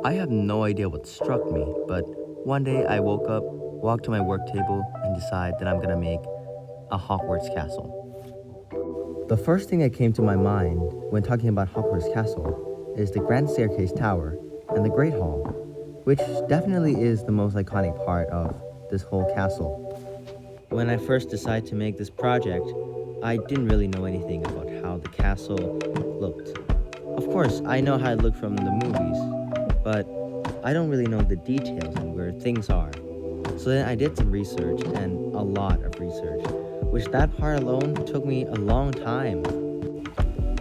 I have no idea what struck me, but one day I woke up, walked to my work table, and decided that I'm gonna make a Hogwarts castle. The first thing that came to my mind when talking about Hogwarts Castle is the Grand Staircase Tower and the Great Hall, which definitely is the most iconic part of this whole castle. When I first decided to make this project, I didn't really know anything about how the castle looked. Of course, I know how it looked from the movies, but I don't really know the details and where things are. So then I did some research, and a lot of research, which that part alone took me a long time.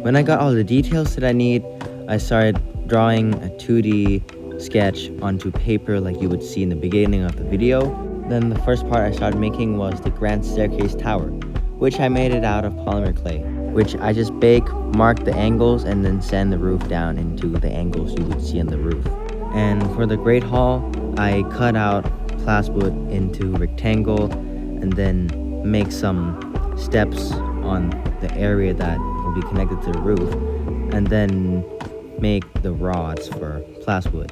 When I got all the details that I need, I started drawing a 2D sketch onto paper like you would see in the beginning of the video. Then the first part I started making was the Grand Staircase Tower, which I made it out of polymer clay, which I just bake, mark the angles, and then sand the roof down into the angles you would see on the roof. And for the Great Hall, I cut out plaswood into rectangle and then make some steps on the area that will be connected to the roof, and then make the rods for plaswood.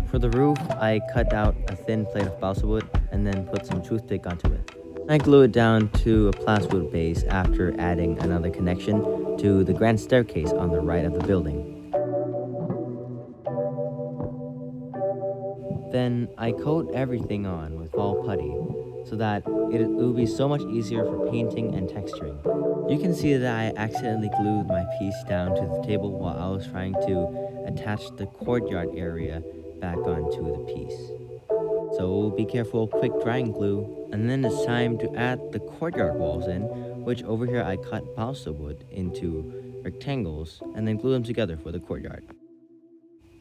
For the roof, I cut out a thin plate of balsa wood and then put some toothpick onto it. I glue it down to a plaswood base after adding another connection to the grand staircase on the right of the building. Then I coat everything on with fall putty so that it will be so much easier for painting and texturing. You can see that I accidentally glued my piece down to the table while I was trying to attach the courtyard area back onto the piece. So be careful, quick drying glue, and then it's time to add the courtyard walls in, which over here I cut balsa wood into rectangles and then glue them together for the courtyard.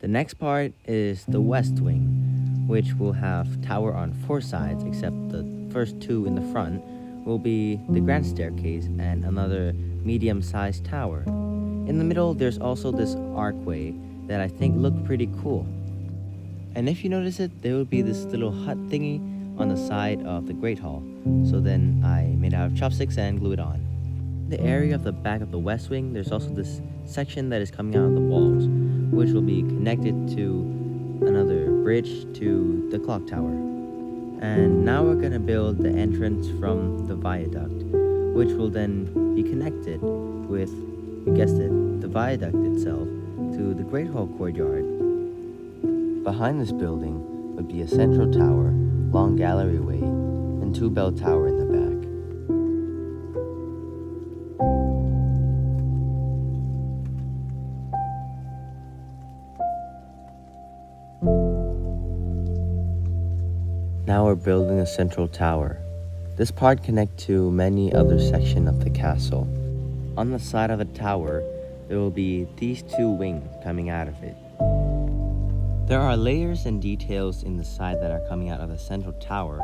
The next part is the west wing, which will have tower on 4 sides, except the first 2 in the front will be the grand staircase and another medium-sized tower. In the middle, there's also this archway that I think looked pretty cool. And if you notice it, there will be this little hut thingy on the side of the Great Hall. So then I made it out of chopsticks and glued it on. In the area of the back of the west wing, there's also this section that is coming out of the walls, which will be connected to another bridge to the clock tower. And now we're gonna build the entrance from the viaduct, which will then be connected with, you guessed it, the viaduct itself to the Great Hall courtyard. Behind this building would be a central tower, long gallery-way, and 2 bell tower in the back. Now we're building a central tower. This part connects to many other sections of the castle. On the side of the tower, there will be these 2 wings coming out of it. There are layers and details in the side that are coming out of the central tower,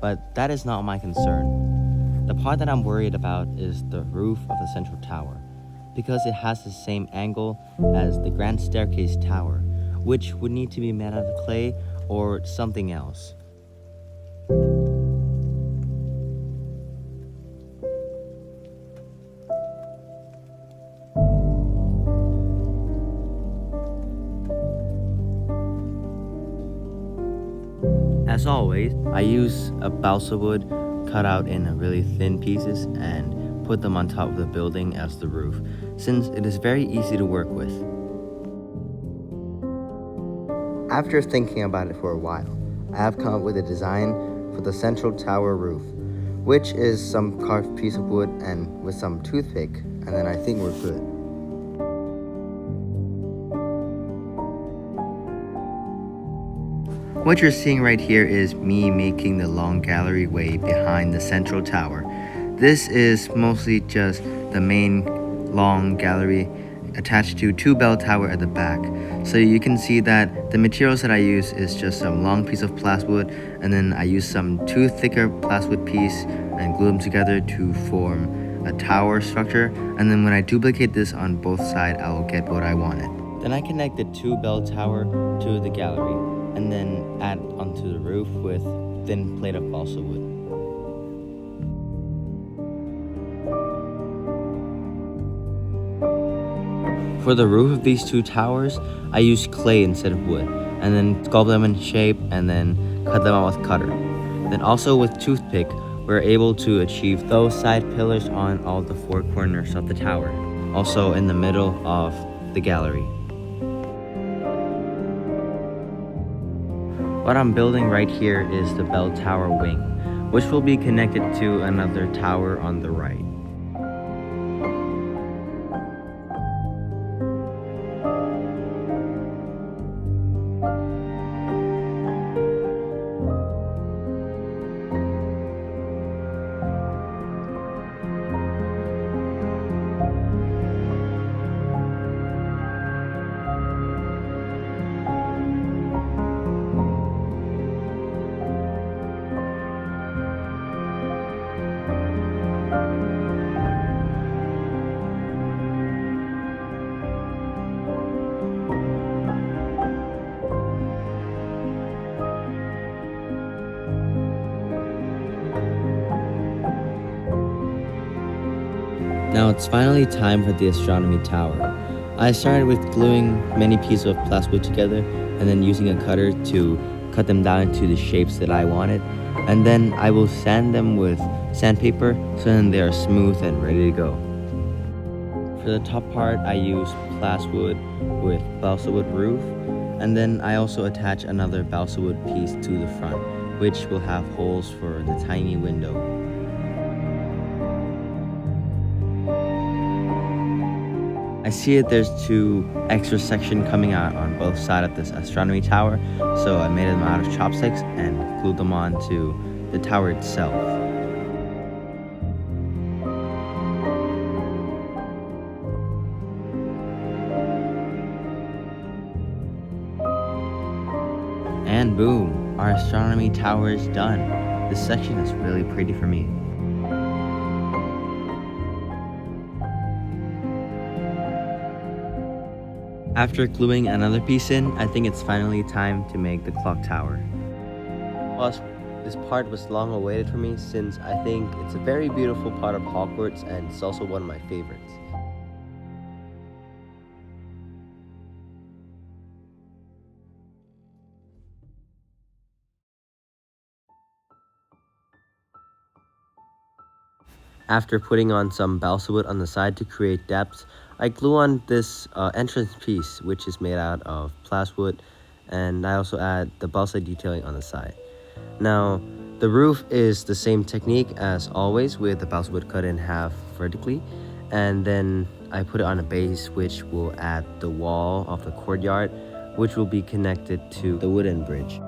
but that is not my concern. The part that I'm worried about is the roof of the central tower, because it has the same angle as the grand staircase tower, which would need to be made out of clay or something else. As always, I use a balsa wood cut out in really thin pieces and put them on top of the building as the roof, since it is very easy to work with. After thinking about it for a while, I have come up with a design for the central tower roof, which is some carved piece of wood and with some toothpick, and then I think we're good. What you're seeing right here is me making the long gallery way behind the central tower. This is mostly just the main long gallery attached to 2 bell tower at the back. So you can see that the materials that I use is just some long piece of plaswood, and then I use some 2 thicker plaswood piece and glue them together to form a tower structure. And then when I duplicate this on both sides, I will get what I wanted. Then I connect the 2 bell tower to the gallery, and then add onto the roof with thin plate of balsa wood. For the roof of these two towers, I used clay instead of wood, and then sculpt them in shape and then cut them out with cutter. Then also with toothpick, we're able to achieve those side pillars on all the four corners of the tower, also in the middle of the gallery. What I'm building right here is the bell tower wing, which will be connected to another tower on the right. Now it's finally time for the astronomy tower. I started with gluing many pieces of plywood together and then using a cutter to cut them down into the shapes that I wanted. And then I will sand them with sandpaper so then they are smooth and ready to go. For the top part, I use plywood with balsa wood roof, and then I also attach another balsa wood piece to the front, which will have holes for the tiny window. I see that there's two extra sections coming out on both sides of this astronomy tower, so I made them out of chopsticks and glued them onto the tower itself. And boom, our astronomy tower is done. This section is really pretty for me. After gluing another piece in, I think it's finally time to make the clock tower. Plus, this part was long awaited for me since I think it's a very beautiful part of Hogwarts and it's also one of my favorites. After putting on some balsa wood on the side to create depth, I glue on this entrance piece, which is made out of plywood, and I also add the balsa detailing on the side. Now, the roof is the same technique as always, with the balsa wood cut in half vertically, and then I put it on a base which will add the wall of the courtyard, which will be connected to the wooden bridge.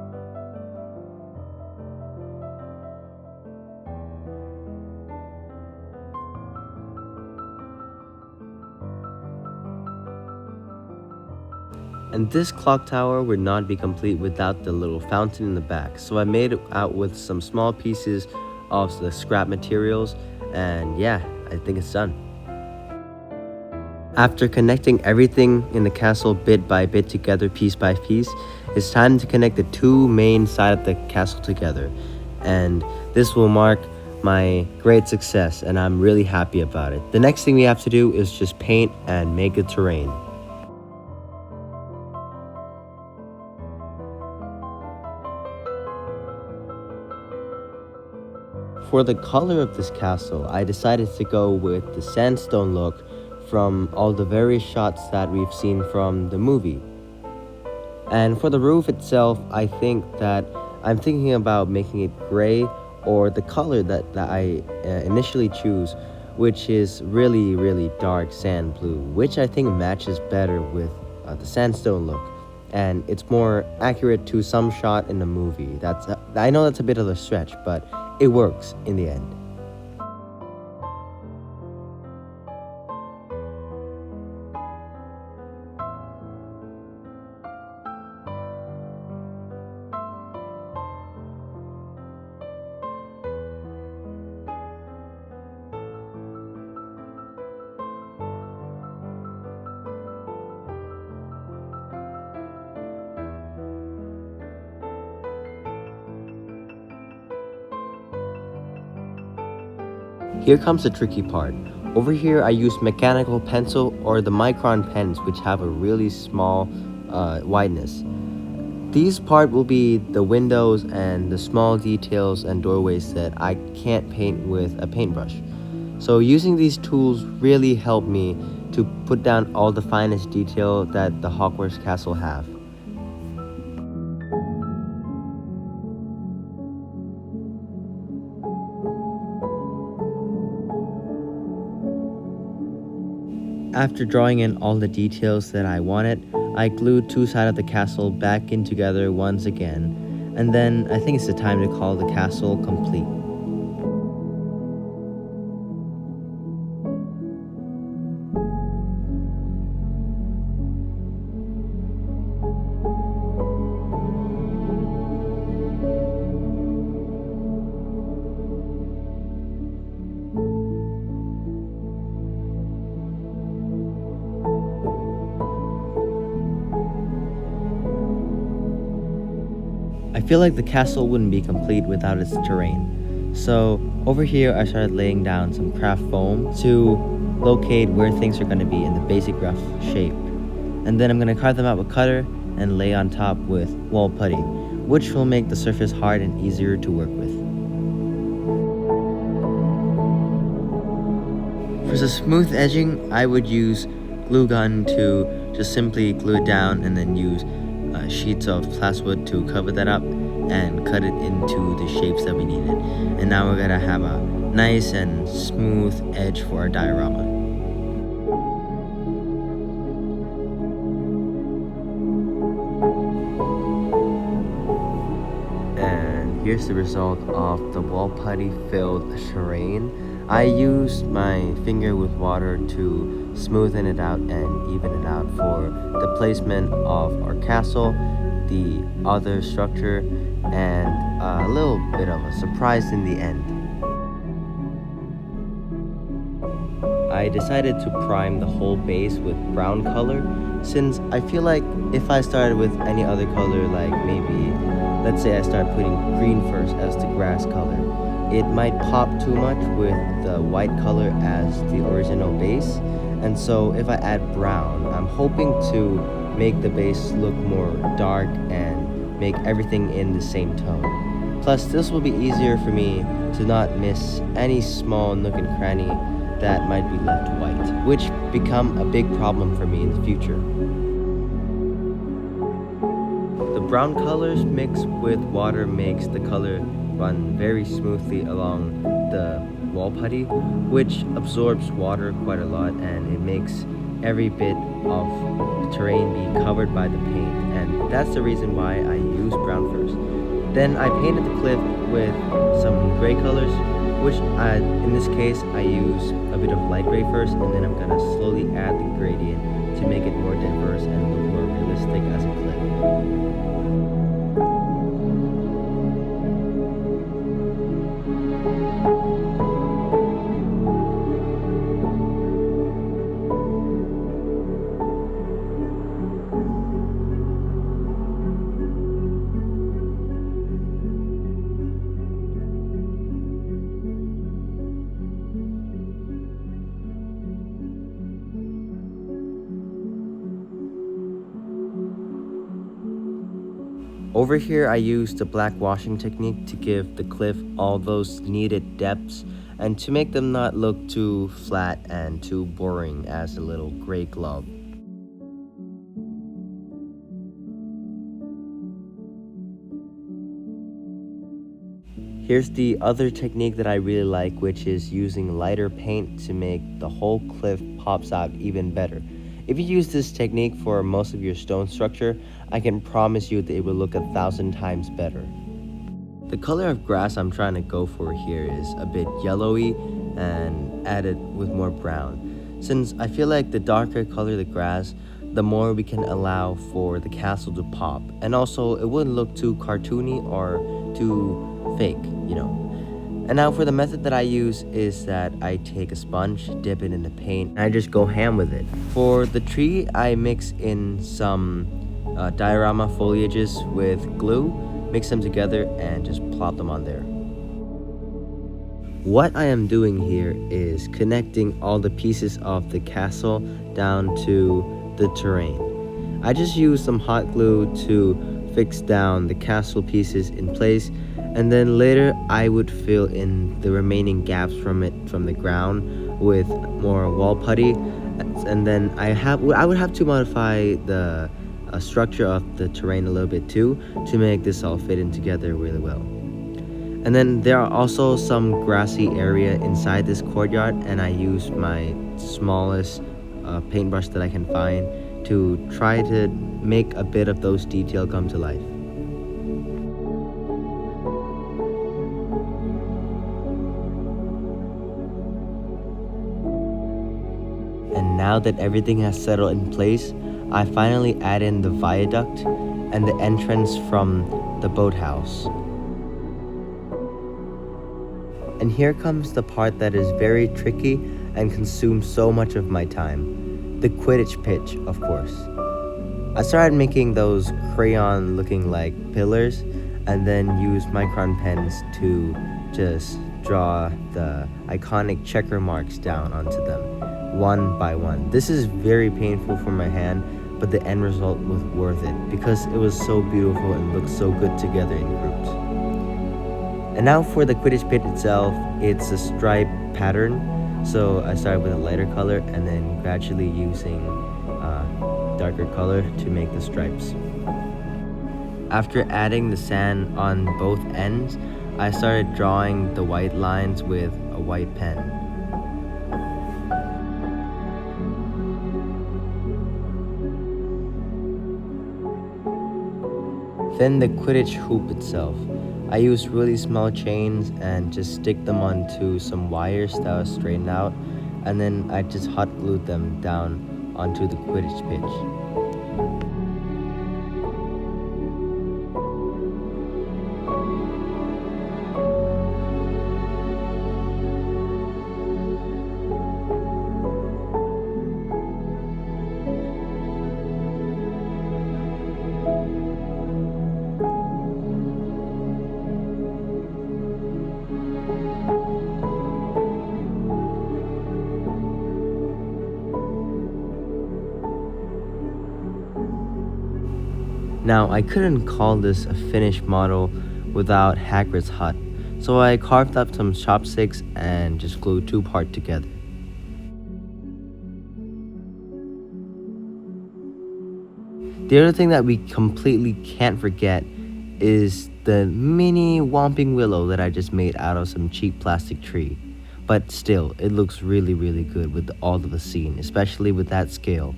And this clock tower would not be complete without the little fountain in the back. So I made it out with some small pieces of the scrap materials, and yeah, I think it's done. After connecting everything in the castle bit by bit together, piece by piece, it's time to connect the two main sides of the castle together. And this will mark my great success, and I'm really happy about it. The next thing we have to do is just paint and make the terrain. For the color of this castle, I decided to go with the sandstone look from all the various shots that we've seen from the movie. And for the roof itself, I think that I'm thinking about making it gray or the color that I initially choose, which is really dark sand blue, which I think matches better with the sandstone look. And it's more accurate to some shot in the movie. I know that's a bit of a stretch, but it works in the end. Here comes the tricky part. Over here, I use mechanical pencil or the micron pens, which have a really small wideness. These part will be the windows and the small details and doorways that I can't paint with a paintbrush. So using these tools really helped me to put down all the finest detail that the Hogwarts castle have. After drawing in all the details that I wanted, I glued two sides of the castle back in together once again, and then I think it's the time to call the castle complete. I feel like the castle wouldn't be complete without its terrain. So over here I started laying down some craft foam to locate where things are going to be in the basic rough shape. And then I'm going to carve them out with cutter and lay on top with wall putty, which will make the surface hard and easier to work with. For the smooth edging, I would use glue gun to just simply glue it down and then use sheets of plywood to cover that up and cut it into the shapes that we needed. And now we're gonna have a nice and smooth edge for our diorama. And here's the result of the wall putty filled terrain. I used my finger with water to smoothen it out and even it out for the placement of our castle, the other structure, and a little bit of a surprise in the end. I decided to prime the whole base with brown color, since I feel like if I started with any other color, like maybe, let's say I start putting green first as the grass color, it might pop too much with the white color as the original base. And so if I add brown, I'm hoping to make the base look more dark and make everything in the same tone. Plus, this will be easier for me to not miss any small nook and cranny that might be left white, which become a big problem for me in the future. The brown colors mixed with water makes the color run very smoothly along the wall putty, which absorbs water quite a lot, and it makes every bit of the terrain be covered by the paint, and that's the reason why I use brown first. Then I painted the cliff with some gray colors, which in this case I use a bit of light gray first, and then I'm gonna slowly add the gradient to make it more diverse and look more realistic as a cliff. Over here, I used the black washing technique to give the cliff all those needed depths and to make them not look too flat and too boring as a little gray glob. Here's the other technique that I really like, which is using lighter paint to make the whole cliff pops out even better. If you use this technique for most of your stone structure, I can promise you that it will look 1,000 times better. The color of grass I'm trying to go for here is a bit yellowy and added with more brown. Since I feel like the darker color the grass, the more we can allow for the castle to pop. And also, it wouldn't look too cartoony or too fake, you know. And now for the method that I use is that I take a sponge, dip it in the paint, and I just go ham with it. For the tree, I mix in some diorama foliages with glue, mix them together, and just plop them on there. What I am doing here is connecting all the pieces of the castle down to the terrain. I just used some hot glue to fix down the castle pieces in place, and then later I would fill in the remaining gaps from the ground with more wall putty, and then I would have to modify the structure of the terrain a little bit too to make this all fit in together really well. And then there are also some grassy area inside this courtyard, and I use my smallest paintbrush that I can find to try to make a bit of those details come to life. And now that everything has settled in place, I finally add in the viaduct and the entrance from the boathouse. And here comes the part that is very tricky and consumes so much of my time. The Quidditch pitch, of course. I started making those crayon looking like pillars and then used micron pens to just draw the iconic checker marks down onto them, one by one. This is very painful for my hand, but the end result was worth it because it was so beautiful and looked so good together in groups. And now for the Quidditch pit itself, it's a stripe pattern. So I started with a lighter color and then gradually using darker color to make the stripes. After adding the sand on both ends, I started drawing the white lines with a white pen. Then the Quidditch hoop itself. I used really small chains and just stick them onto some wires that was straightened out, and then I just hot glued them down onto the Quidditch pitch. Now, I couldn't call this a finished model without Hagrid's hut, so I carved up some chopsticks and just glued two parts together. The other thing that we completely can't forget is the mini Whomping Willow that I just made out of some cheap plastic tree. But still, it looks really, really good with all of the scene, especially with that scale.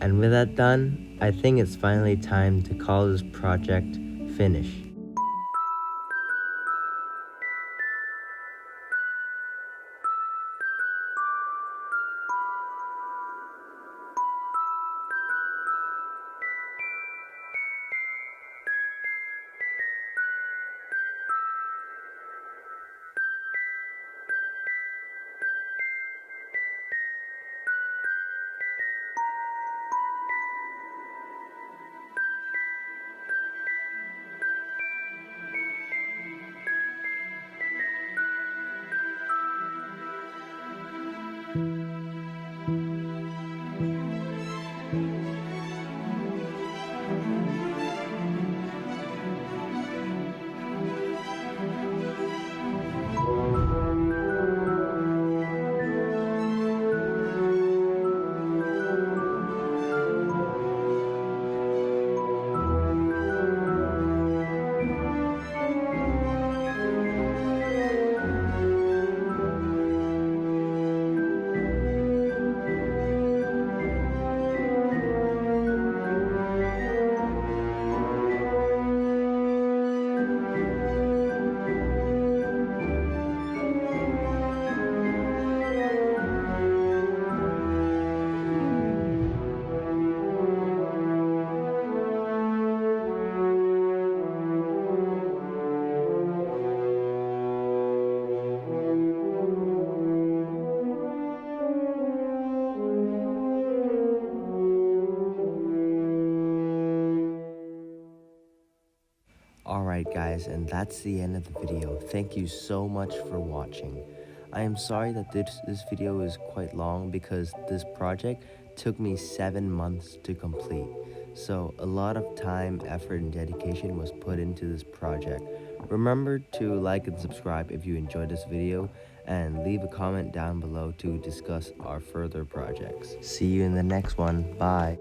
And with that done, I think it's finally time to call this project finished. Alright guys, and that's the end of the video. Thank you so much for watching. I am sorry that this video is quite long because this project took me 7 months to complete. So a lot of time, effort, and dedication was put into this project. Remember to like and subscribe if you enjoyed this video, and leave a comment down below to discuss our further projects. See you in the next one. Bye.